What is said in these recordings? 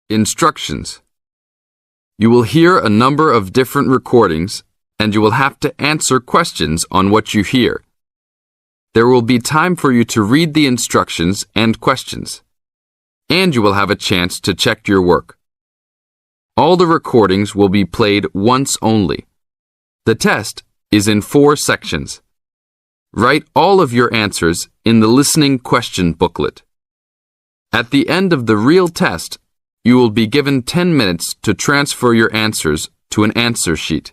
Instructions. You will hear a number of different recordings, and you will have to answer questions on what you hear. There will be time for you to read the instructions and questions, and you will have a chance to check your work. All the recordings will be played once only. The test is in 4 sections. Write all of your answers in the listening question booklet. At the end of the real test, you will be given 10 minutes to transfer your answers to an answer sheet.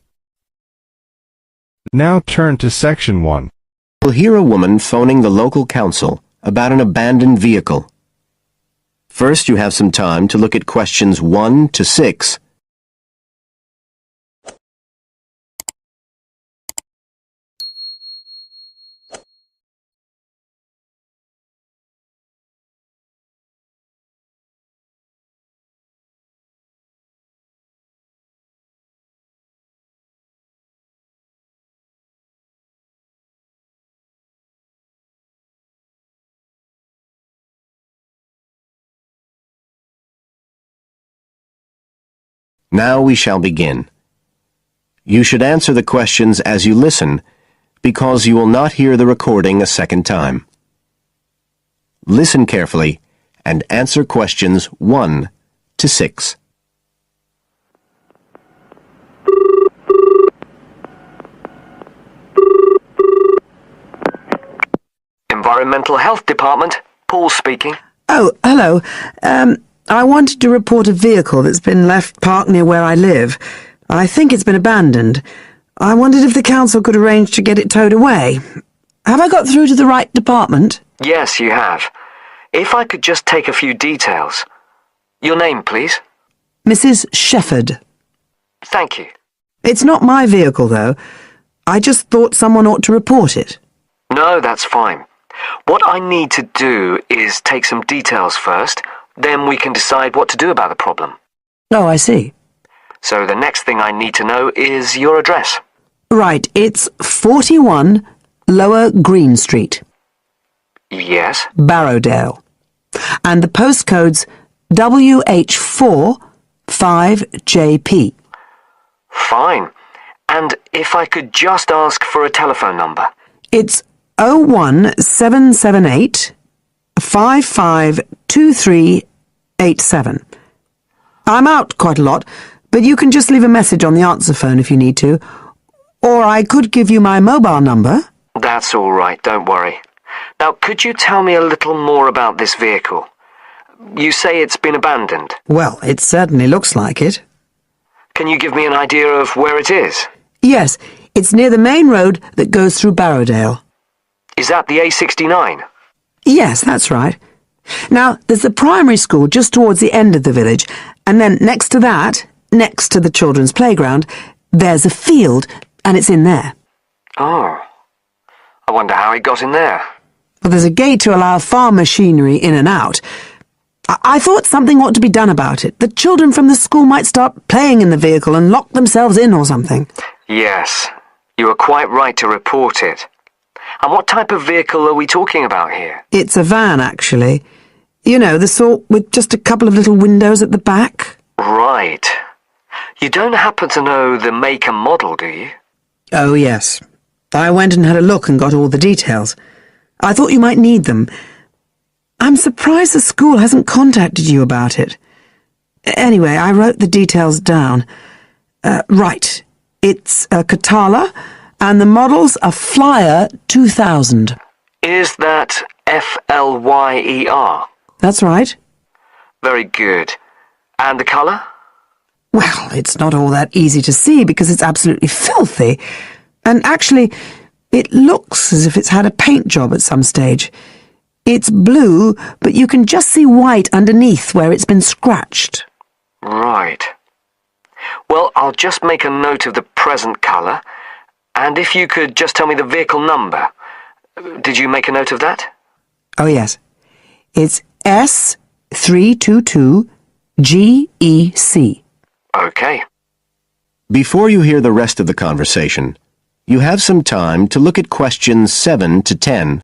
Now turn to Section 1. You'll hear a woman phoning the local council about an abandoned vehicle. First, you have some time to look at questions 1 to 6. Now we shall begin. You should answer the questions as you listen, because you will not hear the recording a second time. Listen carefully and answer questions 1 to 6. Environmental Health Department, Paul speaking. Oh, hello. I wanted to report a vehicle that's been left parked near where I live. I think it's been abandoned. I wondered if the council could arrange to get it towed away. Have I got through to the right department? Yes, you have. If I could just take a few details. Your name, please? Mrs. Shepherd. Thank you. It's not my vehicle, though. I just thought someone ought to report it. No, that's fine. What I need to do is take some details first, then we can decide what to do about the problem. Oh, I see. So the next thing I need to know is your address. Right, it's 41 Lower Green Street, Yes? Barrowdale. And the postcode's WH4 5JP. Fine. And if I could just ask for a telephone number. It's 01778 552387. I'm out quite a lot, but you can just leave a message on the answer phone if you need to. Or I could give you my mobile number. That's all right, don't worry. Now, could you tell me a little more about this vehicle? You say it's been abandoned. Well, it certainly looks like it. Can you give me an idea of where it is? Yes, it's near the main road that goes through Barrowdale. Is that the A69? Yes, that's right. Now, there's the primary school just towards the end of the village, and then next to that, next to the children's playground, there's a field, and it's in there. Oh. I wonder how it got in there. Well, there's a gate to allow farm machinery in and out. I thought something ought to be done about it. The children from the school might start playing in the vehicle and lock themselves in or something. Yes, you were quite right to report it. And what type of vehicle are we talking about here? It's a van, actually. You know, the sort with just a couple of little windows at the back. Right. You don't happen to know the make and model, do you? Oh, yes. I went and had a look and got all the details. I thought you might need them. I'm surprised the school hasn't contacted you about it. Anyway, I wrote the details down. Right. It's a Catala, and the model's a Flyer 2000. Is that Flyer? That's right. Very good. And the colour? Well, it's not all that easy to see because it's absolutely filthy. And actually, it looks as if it's had a paint job at some stage. It's blue, but you can just see white underneath where it's been scratched. Right. Well, I'll just make a note of the present colour, and if you could just tell me the vehicle number. Did you make a note of that? Oh, yes. It's S322GEC. Okay. Before you hear the rest of the conversation, you have some time to look at questions 7 to 10.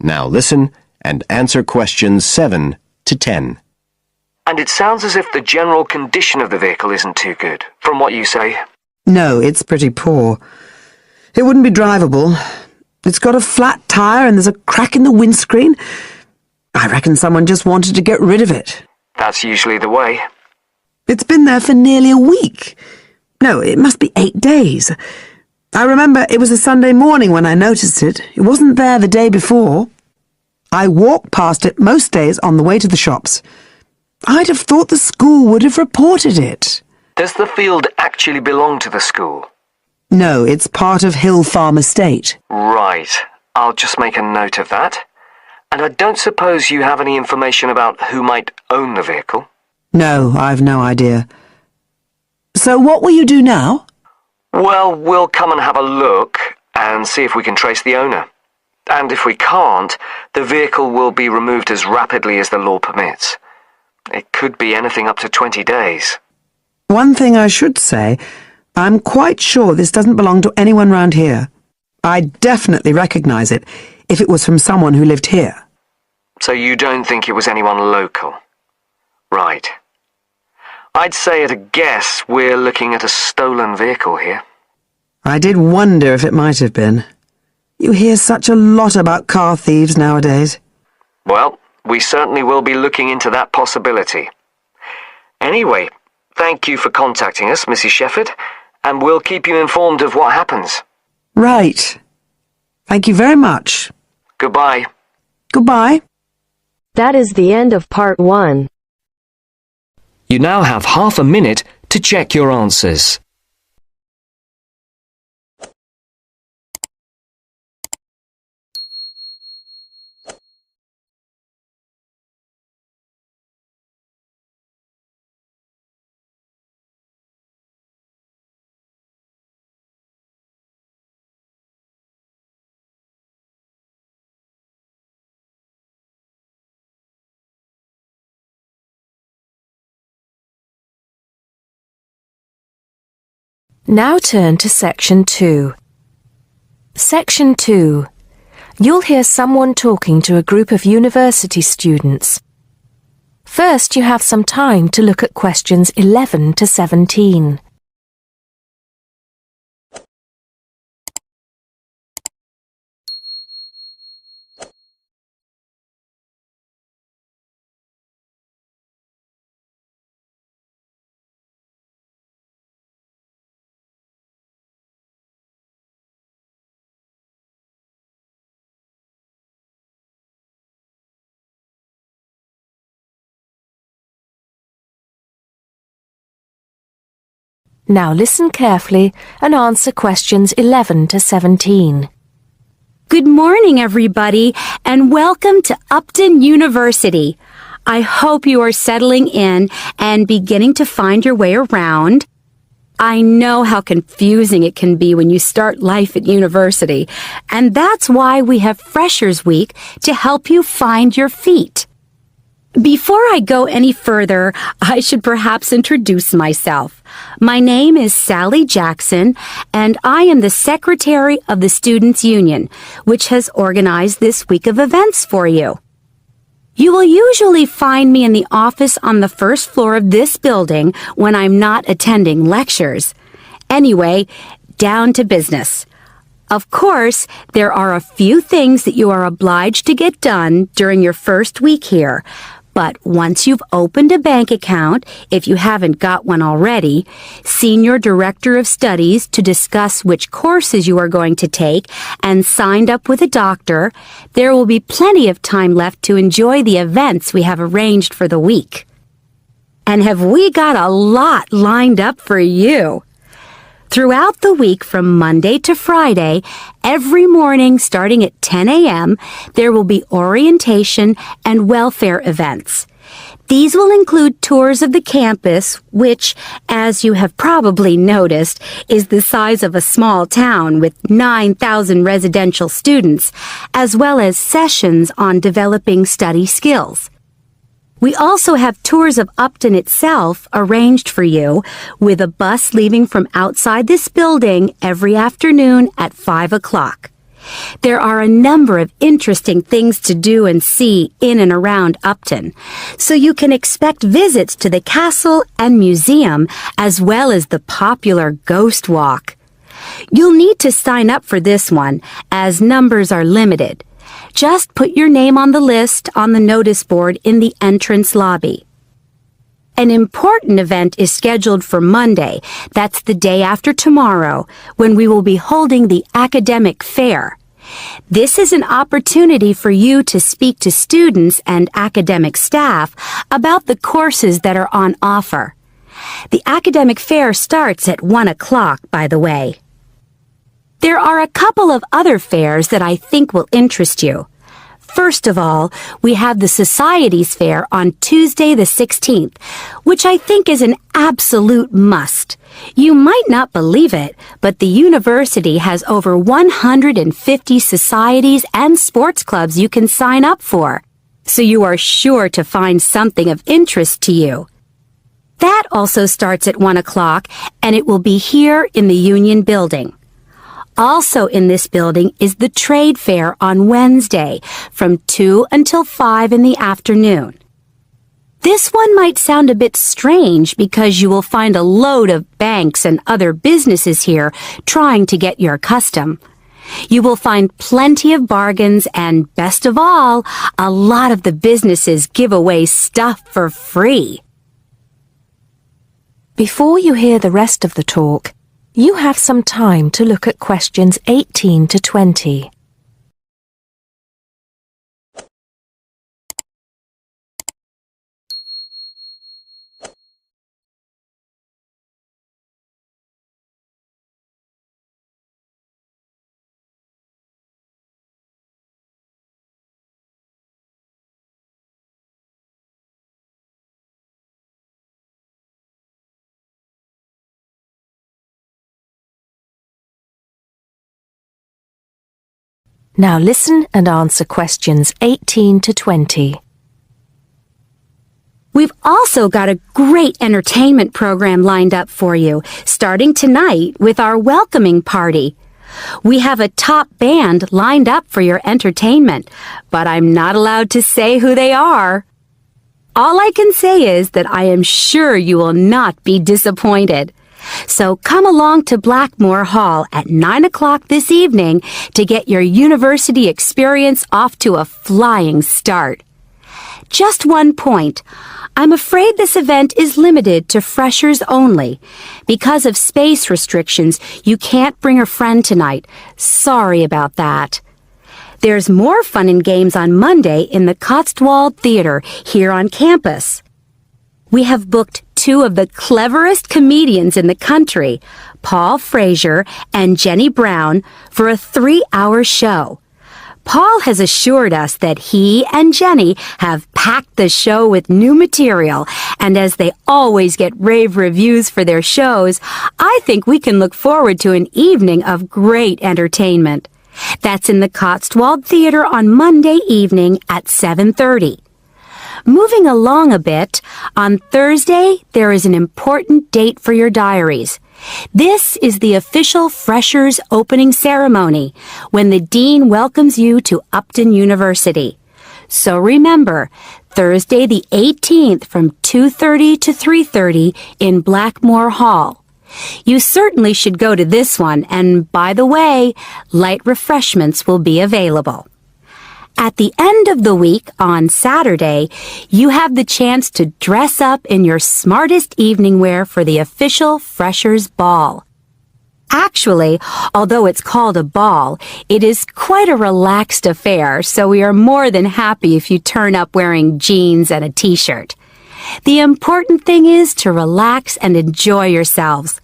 Now listen and answer questions 7 to 10. And it sounds as if the general condition of the vehicle isn't too good, from what you say. No, it's pretty poor. It wouldn't be drivable. It's got a flat tire and there's a crack in the windscreen. I reckon someone just wanted to get rid of it. That's usually the way. It's been there for nearly a week. No, it must be 8 days. I remember it was a Sunday morning when I noticed it. It wasn't there the day before. I walk past it most days on the way to the shops. I'd have thought the school would have reported it. Does the field actually belong to the school? No, it's part of Hill Farm Estate. Right. I'll just make a note of that. And I don't suppose you have any information about who might own the vehicle? No, I've no idea. So what will you do now? Well, we'll come and have a look and see if we can trace the owner. And if we can't, the vehicle will be removed as rapidly as the law permits. It could be anything up to 20 days. One thing I should say, I'm quite sure this doesn't belong to anyone round here. I'd definitely recognize it if it was from someone who lived here. So you don't think it was anyone local? Right. I'd say at a guess we're looking at a stolen vehicle here. I did wonder if it might have been. You hear such a lot about car thieves nowadays. Well, we certainly will be looking into that possibility. Anyway, thank you for contacting us, Mrs. Shefford, and we'll keep you informed of what happens. Right. Thank you very much. Goodbye. Goodbye. That is the end of part 1. You now have half a minute to check your answers. Now turn to Section 2. Section 2. You'll hear someone talking to a group of university students. First, you have some time to look at questions 11 to 17. Now listen carefully and answer questions 11 to 17. Good morning, everybody, and welcome to Upton University. I hope you are settling in and beginning to find your way around. I know how confusing it can be when you start life at university, and that's why we have Freshers Week to help you find your feet. Before I go any further, I should perhaps introduce myself. My name is Sally Jackson, and I am the Secretary of the Students' Union, which has organized this week of events for you. You will usually find me in the office on the first floor of this building when I'm not attending lectures. Anyway, down to business. Of course, there are a few things that you are obliged to get done during your first week here. But once you've opened a bank account, if you haven't got one already, seen your director of studies to discuss which courses you are going to take, and signed up with a doctor, there will be plenty of time left to enjoy the events we have arranged for the week. And have we got a lot lined up for you? Throughout the week from Monday to Friday, every morning starting at 10 a.m., there will be orientation and welfare events. These will include tours of the campus, which, as you have probably noticed, is the size of a small town with 9,000 residential students, as well as sessions on developing study skills. We also have tours of Upton itself arranged for you, with a bus leaving from outside this building every afternoon at 5 o'clock. There are a number of interesting things to do and see in and around Upton, so you can expect visits to the castle and museum as well as the popular Ghost Walk. You'll need to sign up for this one, as numbers are limited. Just put your name on the list on the notice board in the entrance lobby. An important event is scheduled for Monday, that's the day after tomorrow, when we will be holding the academic fair. This is an opportunity for you to speak to students and academic staff about the courses that are on offer. The academic fair starts at 1 o'clock, by the way. There are a couple of other fairs that I think will interest you. First of all, we have the Societies Fair on Tuesday the 16th, which I think is an absolute must. You might not believe it, but the university has over 150 societies and sports clubs you can sign up for, so you are sure to find something of interest to you. That also starts at 1 o'clock, and it will be here in the Union Building. Also in this building is the Trade Fair on Wednesday from 2 until 5 in the afternoon. This one might sound a bit strange because you will find a load of banks and other businesses here trying to get your custom. You will find plenty of bargains and, best of all, a lot of the businesses give away stuff for free. Before you hear the rest of the talk, you have some time to look at questions 18 to 20. Now listen and answer questions 18 to 20. We've also got a great entertainment program lined up for you, starting tonight with our welcoming party. We have a top band lined up for your entertainment, but I'm not allowed to say who they are. All I can say is that I am sure you will not be disappointed. So come along to Blackmore Hall at 9 o'clock this evening to get your university experience off to a flying start. Just one point. I'm afraid this event is limited to freshers only. Because of space restrictions, you can't bring a friend tonight. Sorry about that. There's more fun and games on Monday in the Cotswold Theater here on campus. We have booked two of the cleverest comedians in the country, Paul Frazier and Jenny Brown, for a 3-hour show. Paul has assured us that he and Jenny have packed the show with new material, and as they always get rave reviews for their shows, I think we can look forward to an evening of great entertainment. That's in the Cotswold Theater on Monday evening at 7:30. Moving along a bit, on Thursday, there is an important date for your diaries. This is the official Freshers Opening Ceremony, when the Dean welcomes you to Upton University. So remember, Thursday the 18th from 2:30 to 3:30 in Blackmore Hall. You certainly should go to this one, and by the way, light refreshments will be available. At the end of the week, on Saturday, you have the chance to dress up in your smartest evening wear for the official Freshers' Ball. Actually, although it's called a ball, it is quite a relaxed affair, so we are more than happy if you turn up wearing jeans and a t-shirt. The important thing is to relax and enjoy yourselves.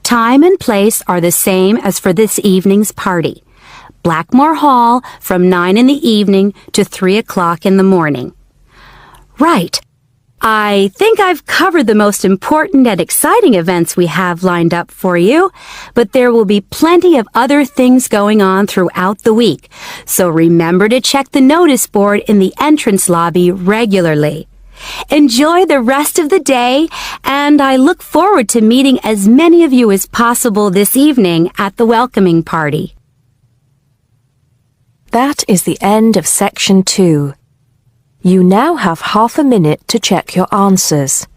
Time and place are the same as for this evening's party. Blackmore Hall from 9 in the evening to 3 o'clock in the morning. Right. I think I've covered the most important and exciting events we have lined up for you, but there will be plenty of other things going on throughout the week, so remember to check the notice board in the entrance lobby regularly. Enjoy the rest of the day, and I look forward to meeting as many of you as possible this evening at the welcoming party. That is the end of section 2. You now have half a minute to check your answers.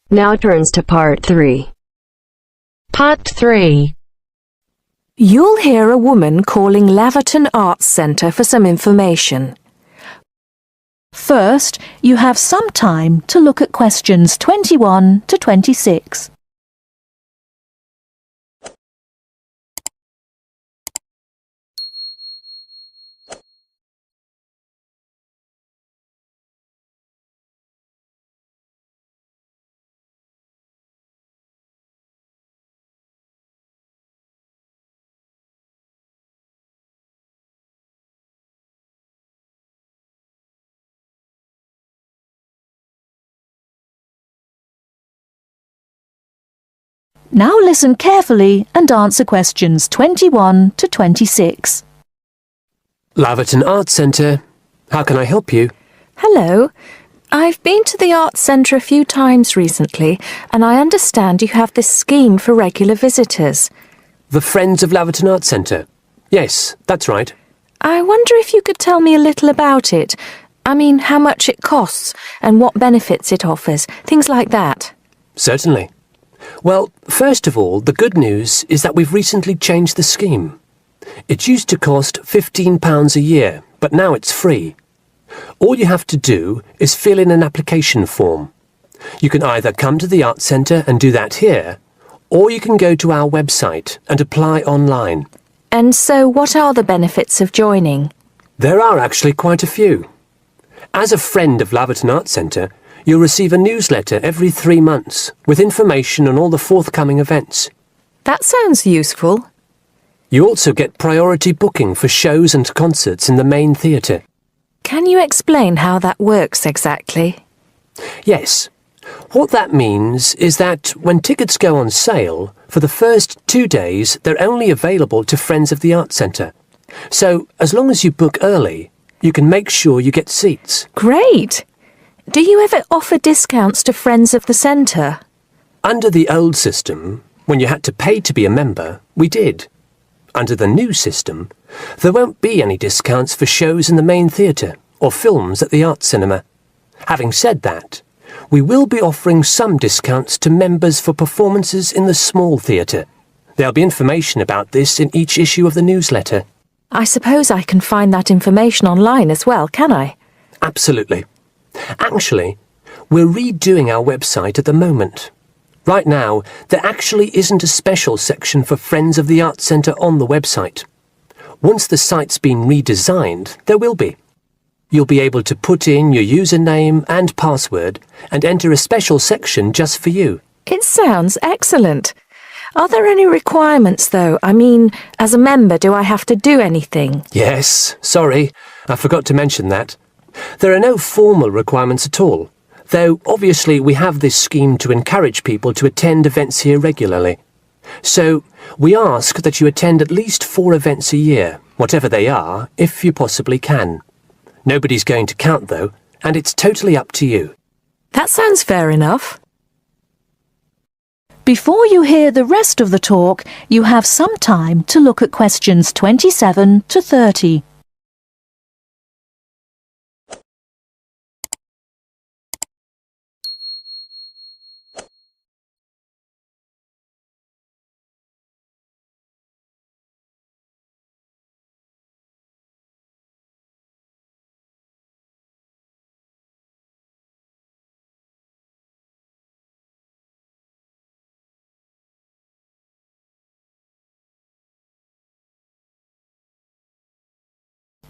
Now turns to Part 3. Part 3. You'll hear a woman calling Laverton Arts Centre for some information. First, you have some time to look at questions 21 to 26. Now listen carefully and answer questions 21 to 26. Laverton Arts Centre. How can I help you? Hello. I've been to the Arts Centre a few times recently, and I understand you have this scheme for regular visitors. The Friends of Laverton Arts Centre. Yes, that's right. I wonder if you could tell me a little about it. I mean, how much it costs and what benefits it offers, things like that. Certainly. Well, first of all, the good news is that we've recently changed the scheme. It used to cost £15 a year, but now it's free. All you have to do is fill in an application form. You can either come to the Arts Centre and do that here, or you can go to our website and apply online. And so what are the benefits of joining? There are actually quite a few. As a friend of Laverton Arts Centre, you'll receive a newsletter every 3 months with information on all the forthcoming events. That sounds useful. You also get priority booking for shows and concerts in the main theatre. Can you explain how that works exactly? Yes. What that means is that when tickets go on sale, for the first 2 days they're only available to friends of the Arts Centre. So, as long as you book early, you can make sure you get seats. Great! Do you ever offer discounts to friends of the centre? Under the old system, when you had to pay to be a member, we did. Under the new system, there won't be any discounts for shows in the main theatre or films at the Arts Cinema. Having said that, we will be offering some discounts to members for performances in the small theatre. There'll be information about this in each issue of the newsletter. I suppose I can find that information online as well, can I? Absolutely. Actually, we're redoing our website at the moment. Right now, there actually isn't a special section for Friends of the Arts Centre on the website. Once the site's been redesigned, there will be. You'll be able to put in your username and password and enter a special section just for you. It sounds excellent. Are there any requirements, though? I mean, as a member, do I have to do anything? Yes, sorry, I forgot to mention that. There are no formal requirements at all, though obviously we have this scheme to encourage people to attend events here regularly. So, we ask that you attend at least 4 events a year, whatever they are, if you possibly can. Nobody's going to count, though, and it's totally up to you. That sounds fair enough. Before you hear the rest of the talk, you have some time to look at questions 27 to 30.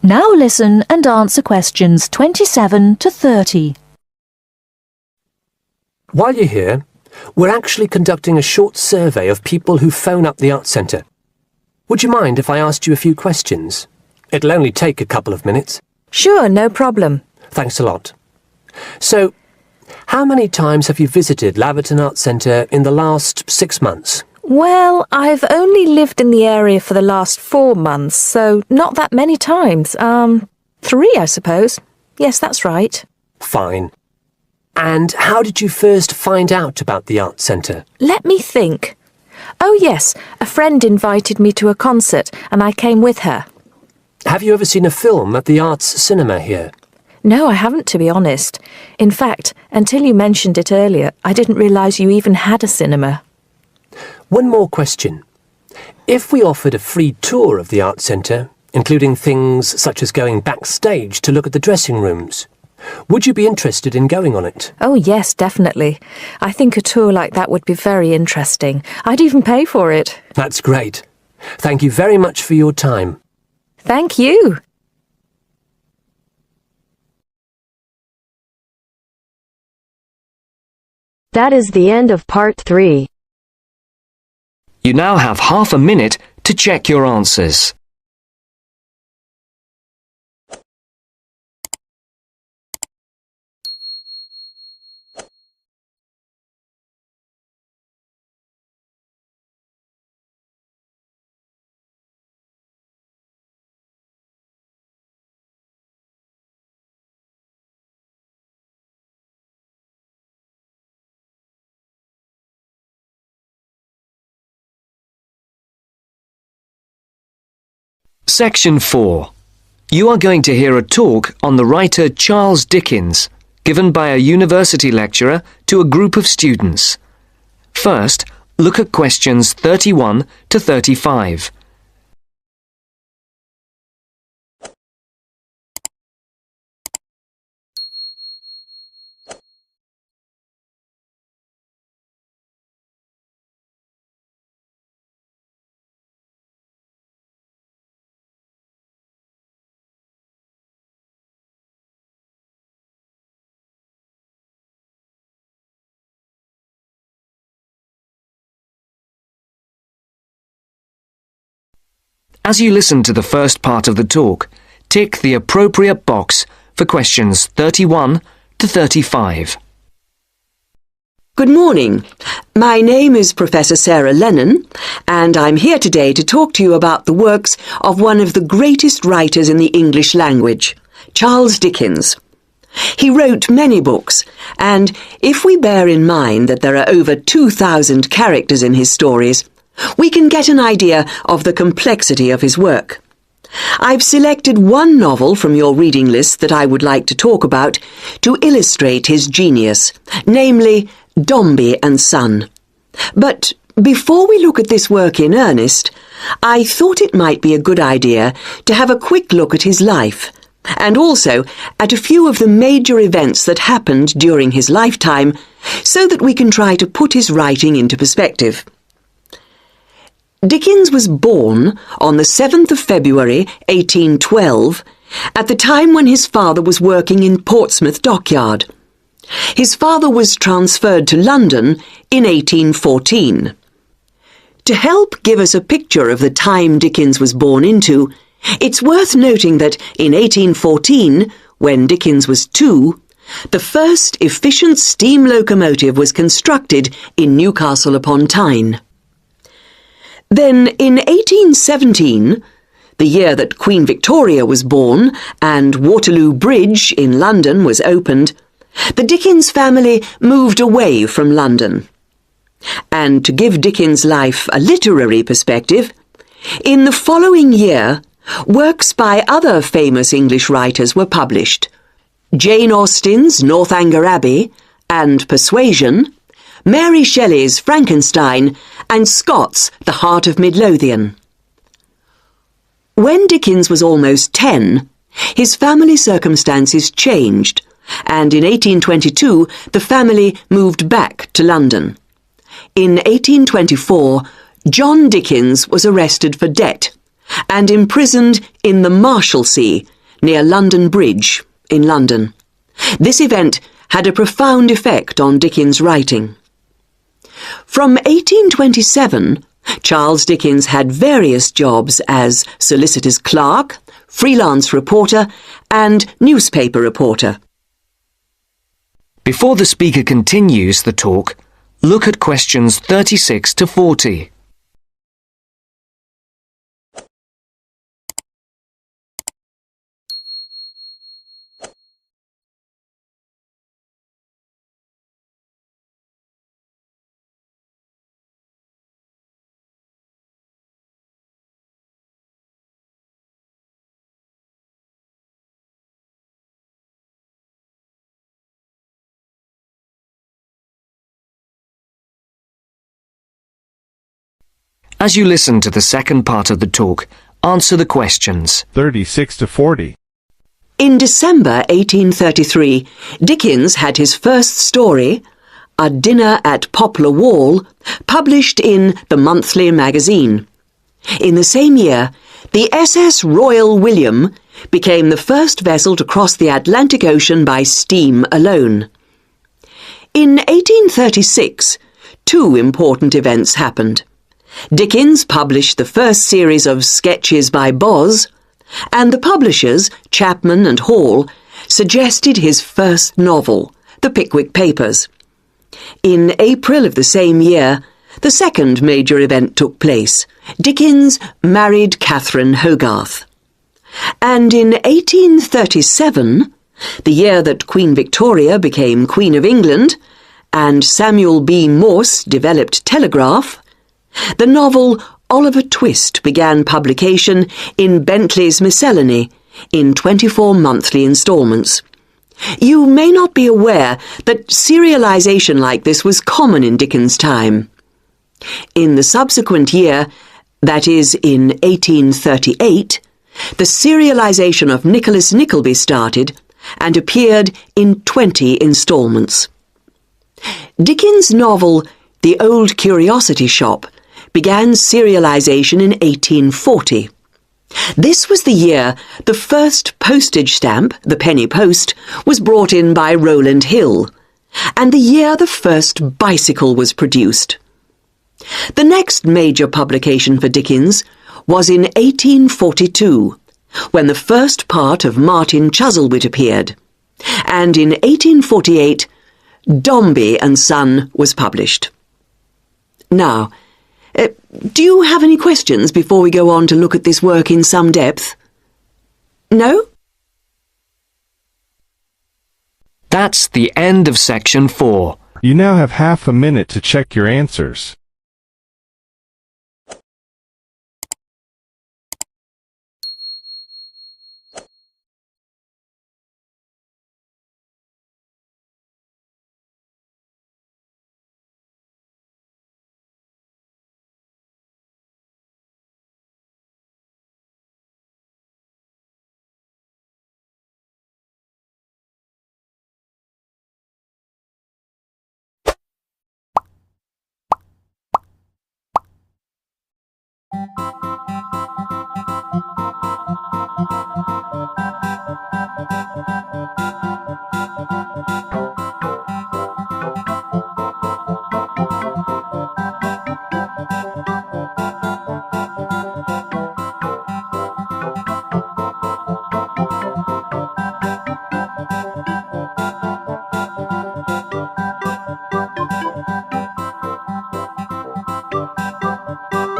Now listen and answer questions 27 to 30. While you're here, we're actually conducting a short survey of people who phone up the Arts Centre. Would you mind if I asked you a few questions? It'll only take a couple of minutes. Sure, no problem. Thanks a lot. So, how many times have you visited Laverton Arts Centre in the last 6 months? Well, I've only lived in the area for the last 4 months, so not that many times. 3, I suppose. Yes, that's right. Fine. And how did you first find out about the Arts Centre? Let me think. Oh, yes, a friend invited me to a concert, and I came with her. Have you ever seen a film at the Arts Cinema here? No, I haven't, to be honest. In fact, until you mentioned it earlier, I didn't realise you even had a cinema. One more question. If we offered a free tour of the Arts Centre, including things such as going backstage to look at the dressing rooms, would you be interested in going on it? Oh, yes, definitely. I think a tour like that would be very interesting. I'd even pay for it. That's great. Thank you very much for your time. Thank you. That is the end of part 3. You now have half a minute to check your answers. Section 4. You are going to hear a talk on the writer Charles Dickens, given by a university lecturer to a group of students. First, look at questions 31 to 35. As you listen to the first part of the talk, tick the appropriate box for questions 31 to 35. Good morning. My name is Professor Sarah Lennon, and I'm here today to talk to you about the works of one of the greatest writers in the English language, Charles Dickens. He wrote many books, and if we bear in mind that there are over 2,000 characters in his stories, we can get an idea of the complexity of his work. I've selected one novel from your reading list that I would like to talk about to illustrate his genius, namely Dombey and Son. But before we look at this work in earnest, I thought it might be a good idea to have a quick look at his life, and also at a few of the major events that happened during his lifetime, so that we can try to put his writing into perspective. Dickens was born on the 7th of February 1812, at the time when his father was working in Portsmouth Dockyard. His father was transferred to London in 1814. To help give us a picture of the time Dickens was born into, it's worth noting that in 1814, when Dickens was 2, the first efficient steam locomotive was constructed in Newcastle upon Tyne. Then, in 1817, the year that Queen Victoria was born and Waterloo Bridge in London was opened, the Dickens family moved away from London. And to give Dickens' life a literary perspective, in the following year, works by other famous English writers were published: Jane Austen's Northanger Abbey and Persuasion, Mary Shelley's Frankenstein, and Scott's The Heart of Midlothian. When Dickens was almost 10, his family circumstances changed, and in 1822 the family moved back to London. In 1824, John Dickens was arrested for debt and imprisoned in the Marshalsea near London Bridge in London. This event had a profound effect on Dickens' writing. From 1827 Charles Dickens had various jobs as solicitor's clerk, freelance reporter, and newspaper reporter. Before the speaker continues the talk, look at questions 36 to 40. As you listen to the second part of the talk, answer the questions. 36 to 40. In December 1833, Dickens had his first story, A Dinner at Poplar Wall, published in the Monthly Magazine. In the same year, the SS Royal William became the first vessel to cross the Atlantic Ocean by steam alone. In 1836, two important events happened. Dickens published the first series of sketches by Boz, and the publishers, Chapman and Hall, suggested his first novel, The Pickwick Papers. In April of the same year, the second major event took place. Dickens married Catherine Hogarth. And in 1837, the year that Queen Victoria became Queen of England, and Samuel B. Morse developed telegraph, the novel Oliver Twist began publication in Bentley's Miscellany in 24 monthly instalments. You may not be aware that serialization like this was common in Dickens' time. In the subsequent year, that is in 1838, the serialization of Nicholas Nickleby started and appeared in 20 instalments. Dickens' novel The Old Curiosity Shop began serialization in 1840. This was the year the first postage stamp, the penny post, was brought in by Rowland Hill, and the year the first bicycle was produced. The next major publication for Dickens was in 1842, when the first part of Martin Chuzzlewit appeared, and in 1848, Dombey and Son was published. Now, do you have any questions before we go on to look at this work in some depth? No? That's the end of section 4. You now have half a minute to check your answers.